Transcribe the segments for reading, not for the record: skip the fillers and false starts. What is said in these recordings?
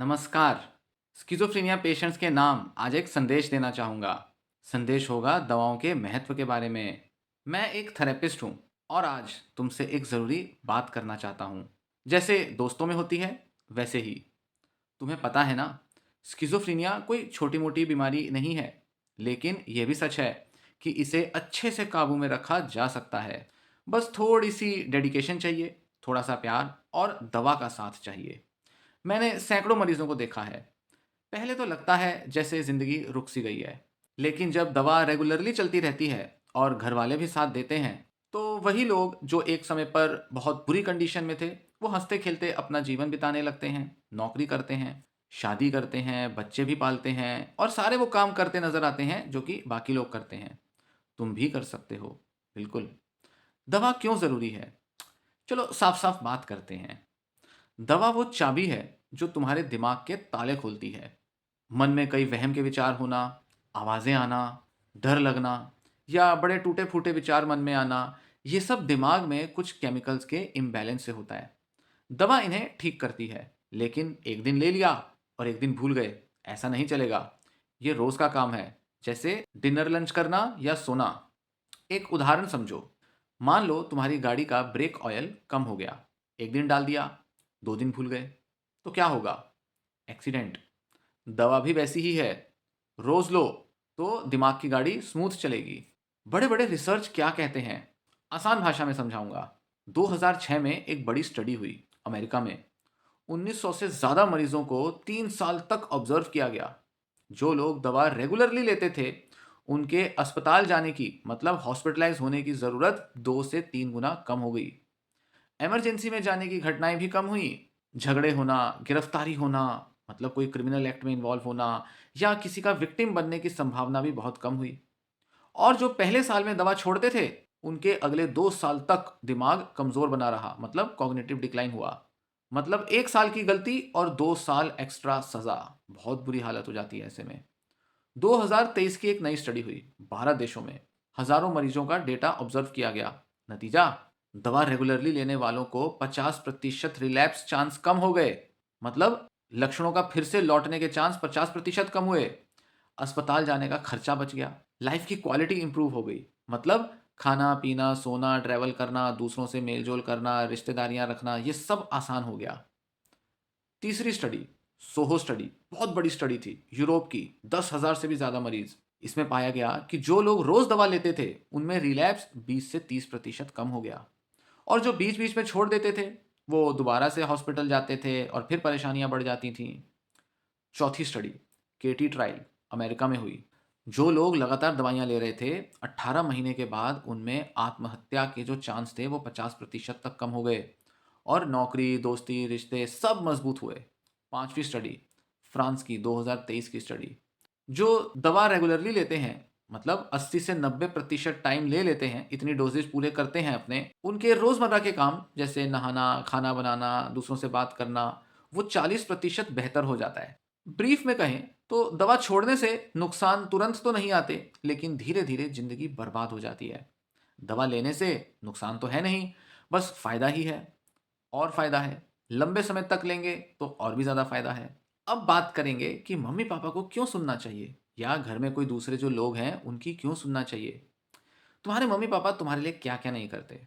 नमस्कार। Schizophrenia patients के नाम आज एक संदेश देना चाहूँगा। संदेश होगा दवाओं के महत्व के बारे में। मैं एक थेरेपिस्ट हूँ और आज तुमसे एक ज़रूरी बात करना चाहता हूँ। जैसे दोस्तों में होती है, वैसे ही। तुम्हें पता है ना, स्किज़ोफ्रेनिया कोई छोटी-मोटी बीमारी नहीं है, लेकिन ये भी सच है कि इसे अच्छे से काबू में रखा जा सकता है। बस थोड़ी-सी डेडिकेशन चाहिए, थोड़ा-सा प्यार और दवा का साथ चाहिए। मैंने सैकड़ों मरीजों को देखा है। पहले तो लगता है जैसे जिंदगी रुक सी गई है, लेकिन जब दवा रेगुलरली चलती रहती है और घर वाले भी साथ देते हैं, तो वही लोग जो एक समय पर बहुत बुरी कंडीशन में थे, वो हंसते खेलते अपना जीवन बिताने लगते हैं, नौकरी करते हैं, शादी करते हैं, बच्चे भी पालते हैं और सारे वो काम करते नजर आते हैं जो कि बाकी लोग करते हैं। तुम भी कर सकते हो, बिल्कुल। दवा क्यों जरूरी है? चलो साफ साफ बात करते हैं। दवा वो चाबी है जो तुम्हारे दिमाग के ताले खोलती है। मन में कई वहम के विचार होना, आवाज़ें आना, डर लगना या बड़े टूटे-फूटे विचार मन में आना, ये सब दिमाग में कुछ केमिकल्स के इम्बैलेंस से होता है। दवा इन्हें ठीक करती है, लेकिन एक दिन ले लिया और एक दिन भूल गए, ऐसा नहीं चलेगा। ये रोज़ का काम है, जैसे डिनर लंच करना या सोना। एक उदाहरण समझो। मान लो तुम्हारी गाड़ी का ब्रेक ऑयल कम हो गया। एक दिन डाल दिया, 2 दिन भूल गए, तो क्या होगा? एक्सीडेंट। दवा भी वैसी ही है। रोज लो तो दिमाग की गाड़ी स्मूथ चलेगी। बड़े बड़े रिसर्च क्या कहते हैं, आसान भाषा में समझाऊंगा। 2006 में एक बड़ी स्टडी हुई अमेरिका में। 1900 से ज्यादा मरीजों को 3 साल तक ऑब्जर्व किया गया। जो लोग दवा रेगुलरली लेते थे, उनके अस्पताल जाने की मतलब हॉस्पिटलाइज होने की जरूरत 2 से 3 गुना कम हो गई। इमरजेंसी में जाने की घटनाएं भी कम हुई। झगड़े होना, गिरफ्तारी होना, मतलब कोई क्रिमिनल एक्ट में इन्वॉल्व होना या किसी का विक्टिम बनने की संभावना भी बहुत कम हुई। और जो पहले साल में दवा छोड़ते थे, उनके अगले 2 साल तक दिमाग कमजोर बना रहा, मतलब कॉग्निटिव डिक्लाइन हुआ। मतलब 1 साल की गलती और 2 साल एक्स्ट्रा सजा। बहुत बुरी हालत हो जाती है ऐसे में। 2023 की एक नई स्टडी हुई 12 देशों में। हजारों मरीजों का डेटा ऑब्जर्व किया गया। नतीजा, दवा रेगुलरली लेने वालों को 50% रिलैप्स चांस कम हो गए। मतलब लक्षणों का फिर से लौटने के चांस 50% कम हुए। अस्पताल जाने का खर्चा बच गया। लाइफ की क्वालिटी इंप्रूव हो गई। मतलब खाना पीना, सोना, ट्रैवल करना, दूसरों से मेलजोल करना, रिश्तेदारियां रखना, ये सब आसान हो गया। तीसरी स्टडी, सोहो स्टडी, बहुत बड़ी स्टडी थी, यूरोप की। 10,000 से भी ज्यादा मरीज। इसमें पाया गया कि जो लोग रोज दवा लेते थे, उनमें रिलैप्स 20 से 30% कम हो गया। और जो बीच बीच में छोड़ देते थे, वो दोबारा से हॉस्पिटल जाते थे और फिर परेशानियां बढ़ जाती थीं। चौथी स्टडी, केटी ट्रायल, अमेरिका में हुई। जो लोग लगातार दवाइयां ले रहे थे, 18 महीने के बाद उनमें आत्महत्या के जो चांस थे वो 50% तक कम हो गए। और नौकरी, दोस्ती, रिश्ते सब मजबूत हुए। पांचवी स्टडी, फ्रांस की 2023 की स्टडी। जो दवा रेगुलरली लेते हैं, मतलब 80 से 90% टाइम ले लेते हैं, इतनी डोजेज पूरे करते हैं अपने, उनके रोजमर्रा के काम जैसे नहाना, खाना बनाना, दूसरों से बात करना, वो 40% बेहतर हो जाता है। ब्रीफ में कहें तो दवा छोड़ने से नुकसान तुरंत तो नहीं आते, लेकिन धीरे धीरे जिंदगी बर्बाद हो जाती है। दवा लेने से नुकसान तो है नहीं, बस फायदा ही है। और फायदा है, लंबे समय तक लेंगे तो और भी ज्यादा फायदा है। अब बात करेंगे कि मम्मी पापा को क्यों सुनना चाहिए या घर में कोई दूसरे जो लोग हैं उनकी क्यों सुनना चाहिए। तुम्हारे मम्मी पापा तुम्हारे लिए क्या क्या नहीं करते।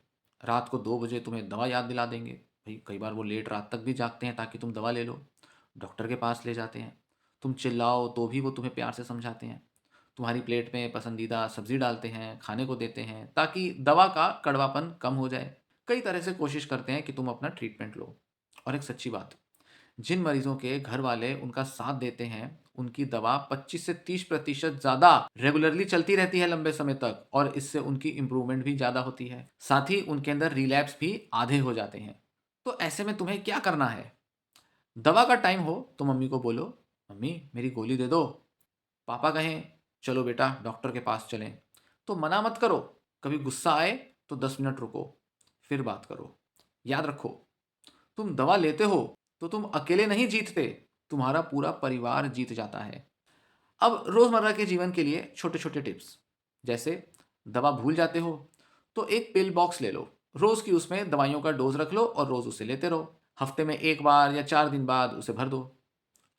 रात को 2 बजे तुम्हें दवा याद दिला देंगे। भाई कई बार वो लेट रात तक भी जागते हैं ताकि तुम दवा ले लो। डॉक्टर के पास ले जाते हैं। तुम चिल्लाओ तो भी वो तुम्हें प्यार से समझाते हैं। तुम्हारी प्लेट में पसंदीदा सब्जी डालते हैं, खाने को देते हैं ताकि दवा का कड़वापन कम हो जाए। कई तरह से कोशिश करते हैं कि तुम अपना ट्रीटमेंट लो। और एक सच्ची बात, जिन मरीजों के घर वाले उनका साथ देते हैं, उनकी दवा 25 से 30% ज्यादा रेगुलरली चलती रहती है लंबे समय तक, और इससे उनकी इंप्रूवमेंट भी ज्यादा होती है। साथ ही उनके अंदर रिलैप्स भी आधे हो जाते हैं। तो ऐसे में तुम्हें क्या करना है? दवा का टाइम हो तो मम्मी को बोलो, मम्मी मेरी गोली दे दो। पापा कहें, चलो बेटा डॉक्टर के पास चलें, तो मना मत करो। कभी गुस्सा आए तो 10 मिनट रुको, फिर बात करो। याद रखो, तुम दवा लेते हो तो तुम अकेले नहीं जीतते, तुम्हारा पूरा परिवार जीत जाता है। अब रोजमर्रा के जीवन के लिए छोटे छोटे टिप्स, जैसे दवा भूल जाते हो तो एक पिल बॉक्स ले लो। रोज की उसमें दवाइयों का डोज रख लो और रोज उसे लेते रहो। हफ्ते में एक बार या 4 दिन बाद उसे भर दो।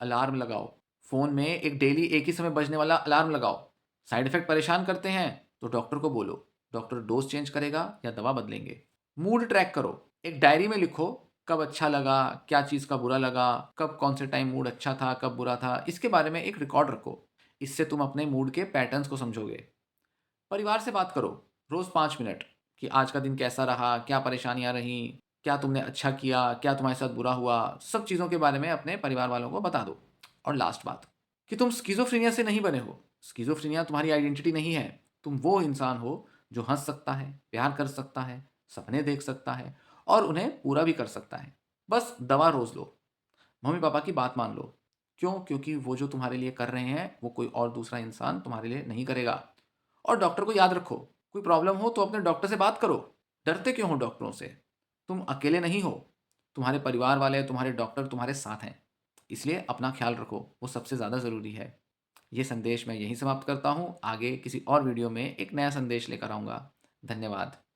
अलार्म लगाओ। फ़ोन में एक डेली एक ही समय बजने वाला अलार्म लगाओ। साइड इफ़ेक्ट परेशान करते हैं तो डॉक्टर को बोलो, डॉक्टर डोज़ चेंज करेगा या दवा बदलेंगे। मूड ट्रैक करो, एक डायरी में लिखो कब अच्छा लगा, क्या चीज़ का बुरा लगा, कब कौन से टाइम मूड अच्छा था, कब बुरा था, इसके बारे में एक रिकॉर्ड रखो। इससे तुम अपने मूड के पैटर्न्स को समझोगे। परिवार से बात करो, रोज़ 5 मिनट, कि आज का दिन कैसा रहा, क्या परेशानियाँ रहीं, क्या तुमने अच्छा किया, क्या तुम्हारे साथ बुरा हुआ, सब चीज़ों के बारे में अपने परिवार वालों को बता दो। और लास्ट बात, कि तुम स्किज़ोफ्रेनिया से नहीं बने हो। स्किज़ोफ्रेनिया तुम्हारी आइडेंटिटी नहीं है। तुम वो इंसान हो जो हँस सकता है, प्यार कर सकता है, सपने देख सकता है और उन्हें पूरा भी कर सकता है। बस दवा रोज़ लो, मम्मी-पापा की बात मान लो। क्यों? क्योंकि वो जो तुम्हारे लिए कर रहे हैं, वो कोई और दूसरा इंसान तुम्हारे लिए नहीं करेगा। और डॉक्टर को याद रखो, कोई प्रॉब्लम हो तो अपने डॉक्टर से बात करो। डरते क्यों हो डॉक्टरों से? तुम अकेले नहीं हो। तुम्हारे परिवार वाले, तुम्हारे डॉक्टर तुम्हारे साथ हैं। इसलिए अपना ख्याल रखो, वो सबसे ज़्यादा ज़रूरी है। ये संदेश मैं यहीं समाप्त करता हूँ। आगे किसी और वीडियो में एक नया संदेश लेकर आऊँगा। धन्यवाद।